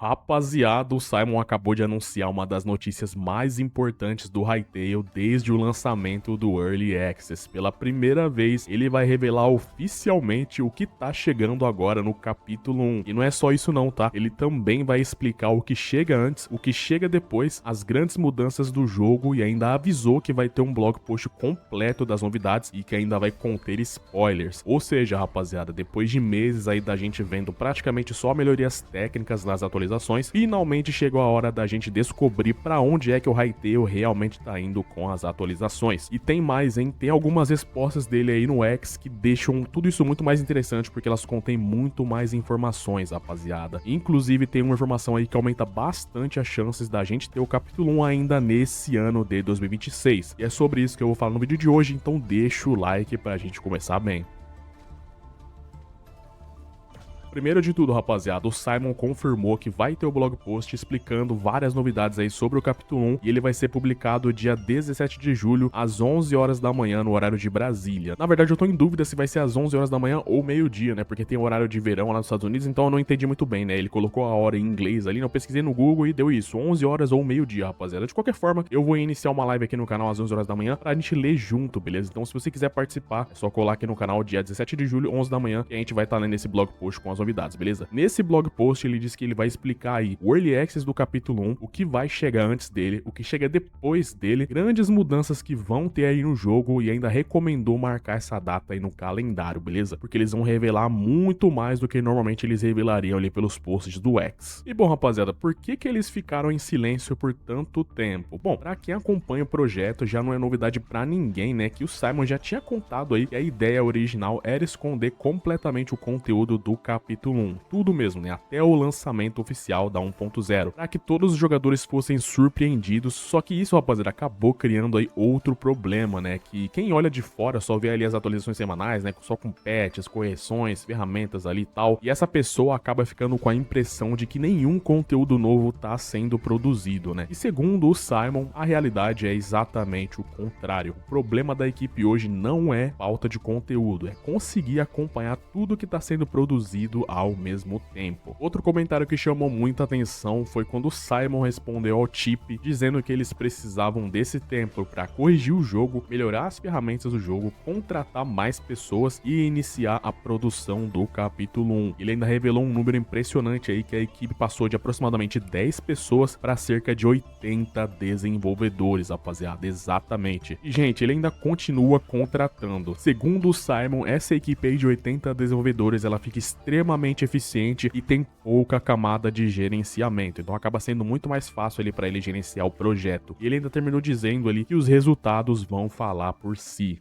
Rapaziada, o Simon acabou de anunciar uma das notícias mais importantes do Hytale desde o lançamento do Early Access. Pela primeira vez, ele vai revelar oficialmente o que tá chegando agora no capítulo 1. E não é só isso não, tá? Ele também vai explicar o que chega antes, o que chega depois, as grandes mudanças do jogo e ainda avisou que vai ter um blog post completo das novidades e que ainda vai conter spoilers. Ou seja, rapaziada, depois de meses aí da gente vendo praticamente só melhorias técnicas nas atualizações, finalmente chegou a hora da gente descobrir pra onde é que o Hytale realmente tá indo com as atualizações. E tem mais, hein? Tem algumas respostas dele aí no X que deixam tudo isso muito mais interessante porque elas contêm muito mais informações, rapaziada. Inclusive tem uma informação aí que aumenta bastante as chances da gente ter o capítulo 1 ainda nesse ano de 2026. E é sobre isso que eu vou falar no vídeo de hoje, então deixa o like pra gente começar bem. Primeiro de tudo, rapaziada, o Simon confirmou que vai ter o blog post explicando várias novidades aí sobre o capítulo 1 e ele vai ser publicado dia 17 de julho às 11 horas da manhã no horário de Brasília. Na verdade, eu tô em dúvida se vai ser às 11 horas da manhã ou meio-dia, né? Porque tem horário de verão lá nos Estados Unidos, então eu não entendi muito bem, né? Ele colocou a hora em inglês ali, eu pesquisei no Google e deu isso, 11 horas ou meio-dia, rapaziada. De qualquer forma, eu vou iniciar uma live aqui no canal às 11 horas da manhã pra gente ler junto, beleza? Então, se você quiser participar, é só colar aqui no canal dia 17 de julho, 11 da manhã, e a gente vai estar lendo esse blog post com as novidades, beleza? Nesse blog post ele diz que ele vai explicar aí o Early Access do capítulo 1, o que vai chegar antes dele, o que chega depois dele, grandes mudanças que vão ter aí no jogo e ainda recomendou marcar essa data aí no calendário, beleza? Porque eles vão revelar muito mais do que normalmente eles revelariam ali pelos posts do X. E bom, rapaziada, por que eles ficaram em silêncio por tanto tempo? Bom, pra quem acompanha o projeto já não é novidade pra ninguém, né, que o Simon já tinha contado aí que a ideia original era esconder completamente o conteúdo do capítulo 1. Tudo mesmo, né? Até o lançamento oficial da 1.0, para que todos os jogadores fossem surpreendidos. Só que isso, rapaziada, acabou criando aí outro problema, né? Que quem olha de fora só vê ali as atualizações semanais, né? Só com patches, correções, ferramentas ali e tal. E essa pessoa acaba ficando com a impressão de que nenhum conteúdo novo tá sendo produzido, né? E segundo o Simon, a realidade é exatamente o contrário. O problema da equipe hoje não é falta de conteúdo, é conseguir acompanhar tudo que tá sendo produzido ao mesmo tempo. Outro comentário que chamou muita atenção foi quando o Simon respondeu ao Chip dizendo que eles precisavam desse tempo para corrigir o jogo, melhorar as ferramentas do jogo, contratar mais pessoas e iniciar a produção do capítulo 1. Ele ainda revelou um número impressionante aí que a equipe passou de aproximadamente 10 pessoas para cerca de 80 desenvolvedores, rapaziada, exatamente. E gente, ele ainda continua contratando. Segundo o Simon, essa equipe aí de 80 desenvolvedores, ela fica extremamente eficiente e tem pouca camada de gerenciamento, então acaba sendo muito mais fácil ali para ele gerenciar o projeto. E ele ainda terminou dizendo ali que os resultados vão falar por si.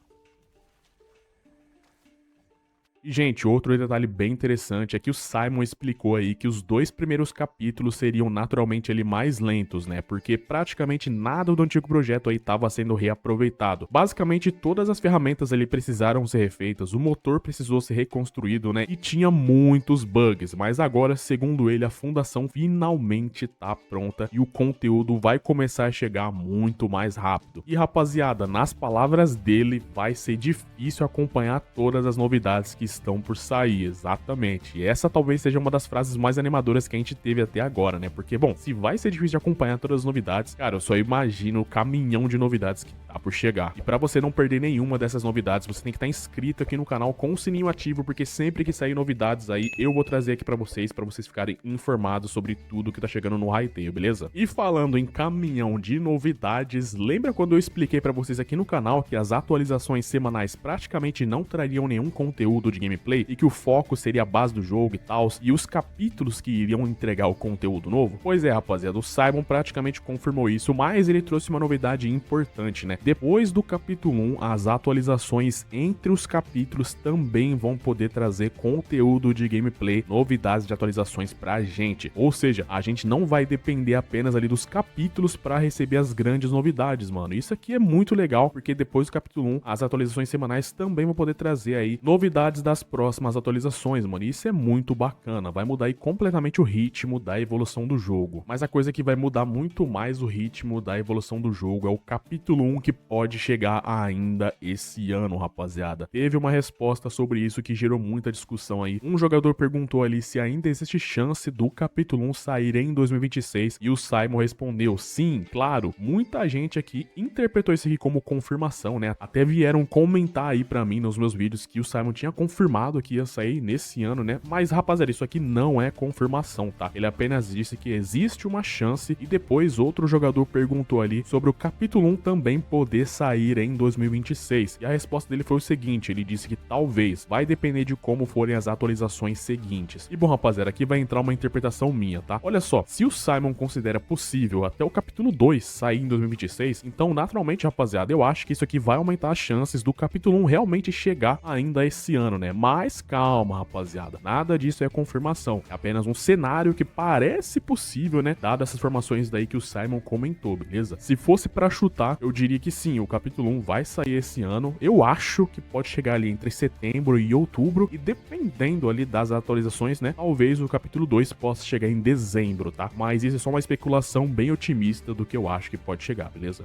E, gente, outro detalhe bem interessante é que o Simon explicou aí que os dois primeiros capítulos seriam naturalmente ali mais lentos, né? Porque praticamente nada do antigo projeto aí estava sendo reaproveitado. Basicamente, todas as ferramentas ali precisaram ser refeitas, o motor precisou ser reconstruído, né? E tinha muitos bugs, mas agora, segundo ele, a fundação finalmente tá pronta e o conteúdo vai começar a chegar muito mais rápido. E, rapaziada, nas palavras dele, vai ser difícil acompanhar todas as novidades que estão por sair, exatamente. E essa talvez seja uma das frases mais animadoras que a gente teve até agora, né? Porque, bom, se vai ser difícil de acompanhar todas as novidades, cara, eu só imagino o caminhão de novidades que tá por chegar. E pra você não perder nenhuma dessas novidades, você tem que estar inscrito aqui no canal com o sininho ativo, porque sempre que sair novidades aí, eu vou trazer aqui pra vocês ficarem informados sobre tudo que tá chegando no Hytale, beleza? E falando em caminhão de novidades, lembra quando eu expliquei pra vocês aqui no canal que as atualizações semanais praticamente não trariam nenhum conteúdo de gameplay e que o foco seria a base do jogo e tal, e os capítulos que iriam entregar o conteúdo novo? Pois é, rapaziada, o Simon praticamente confirmou isso, mas ele trouxe uma novidade importante, né? Depois do capítulo 1, as atualizações entre os capítulos também vão poder trazer conteúdo de gameplay, novidades de atualizações pra gente. Ou seja, a gente não vai depender apenas ali dos capítulos pra receber as grandes novidades, mano. Isso aqui é muito legal, porque depois do capítulo 1, as atualizações semanais também vão poder trazer aí novidades das próximas atualizações, mano. E isso é muito bacana, vai mudar aí completamente o ritmo da evolução do jogo. Mas a coisa que vai mudar muito mais o ritmo da evolução do jogo é o capítulo 1, que pode chegar ainda esse ano, rapaziada. Teve uma resposta sobre isso que gerou muita discussão aí. Um jogador perguntou ali se ainda existe chance do capítulo 1 sair em 2026 e o Simon respondeu sim, claro. Muita gente aqui interpretou isso aqui como confirmação, né? Até vieram comentar aí pra mim nos meus vídeos que o Simon tinha confirmado que ia sair nesse ano, né? Mas, rapaziada, isso aqui não é confirmação, tá? Ele apenas disse que existe uma chance e depois outro jogador perguntou ali sobre o capítulo 1 também poder sair em 2026. E a resposta dele foi o seguinte, ele disse que talvez, vai depender de como forem as atualizações seguintes. E bom, rapaziada, aqui vai entrar uma interpretação minha, tá? Olha só, se o Simon considera possível até o capítulo 2 sair em 2026, então naturalmente, rapaziada, eu acho que isso aqui vai aumentar as chances do capítulo 1 realmente chegar ainda esse ano, né? Mas calma, rapaziada, nada disso é confirmação, é apenas um cenário que parece possível, né? Dado essas informações daí que o Simon comentou, beleza? Se fosse pra chutar, eu diria que sim, o capítulo 1 vai sair esse ano. Eu acho que pode chegar ali entre setembro e outubro e dependendo ali das atualizações, né? Talvez o capítulo 2 possa chegar em dezembro, tá? Mas isso é só uma especulação bem otimista do que eu acho que pode chegar, beleza?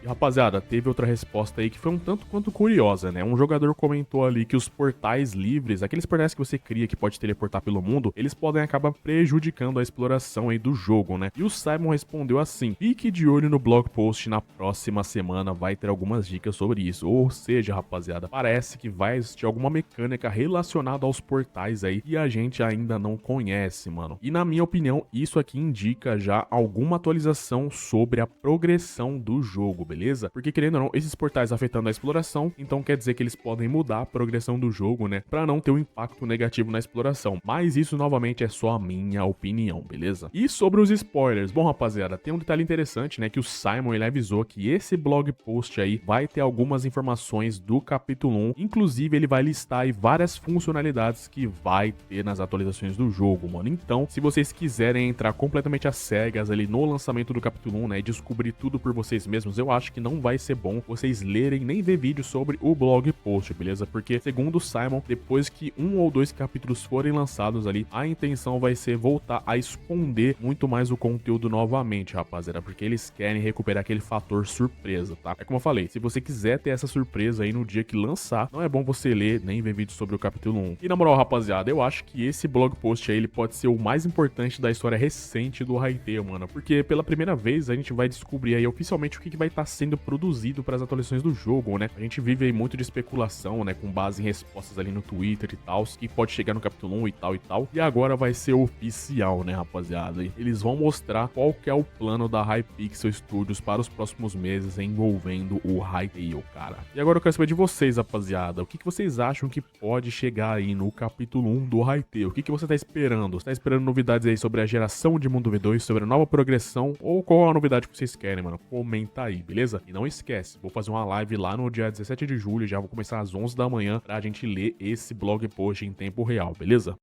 E rapaziada, teve outra resposta aí que foi um tanto quanto curiosa, né? Um jogador comentou ali que os portais livres, aqueles portais que você cria que pode teleportar pelo mundo, eles podem acabar prejudicando a exploração aí do jogo, né? E o Simon respondeu assim: fique de olho no blog post, na próxima semana vai ter algumas dicas sobre isso. Ou seja, rapaziada, parece que vai existir alguma mecânica relacionada aos portais aí e a gente ainda não conhece, mano. E na minha opinião, isso aqui indica já alguma atualização sobre a progressão do jogo, beleza? Porque querendo ou não, esses portais afetando a exploração, então quer dizer que eles podem mudar a progressão do jogo, né? Pra não ter um impacto negativo na exploração. Mas isso novamente é só a minha opinião, beleza? E sobre os spoilers, bom rapaziada, tem um detalhe interessante, né? Que o Simon ele avisou que esse blog post aí vai ter algumas informações do capítulo 1, inclusive ele vai listar aí várias funcionalidades que vai ter nas atualizações do jogo, mano. Então, se vocês quiserem entrar completamente às cegas ali no lançamento do capítulo 1, né? E descobrir tudo por vocês mesmos, eu acho que não vai ser bom vocês lerem nem ver vídeo sobre o blog post, beleza? Porque, segundo o Simon, depois que 1 ou 2 capítulos forem lançados ali, a intenção vai ser voltar a esconder muito mais o conteúdo novamente, rapaziada, porque eles querem recuperar aquele fator surpresa, tá? É como eu falei, se você quiser ter essa surpresa aí no dia que lançar, não é bom você ler nem ver vídeo sobre o capítulo 1. E na moral, rapaziada, eu acho que esse blog post aí, ele pode ser o mais importante da história recente do Hytale, mano, porque pela primeira vez a gente vai descobrir aí oficialmente o que vai estar sendo produzido para as atualizações do jogo, né? A gente vive aí muito de especulação, né? Com base em respostas ali no Twitter e tal, que pode chegar no capítulo 1 e tal e tal. E agora vai ser oficial, né, rapaziada? Eles vão mostrar qual que é o plano da Hypixel Studios para os próximos meses envolvendo o Hytale, cara. E agora eu quero saber de vocês, rapaziada. O que vocês acham que pode chegar aí no capítulo 1 do Hytale? O que você tá esperando? Você tá esperando novidades aí sobre a geração de Mundo V2, sobre a nova progressão? Ou qual a novidade que vocês querem, mano? Comenta aí, beleza? E não esquece, vou fazer uma live lá no dia 17 de julho, já vou começar às 11 da manhã pra gente ler esse blog post em tempo real, beleza?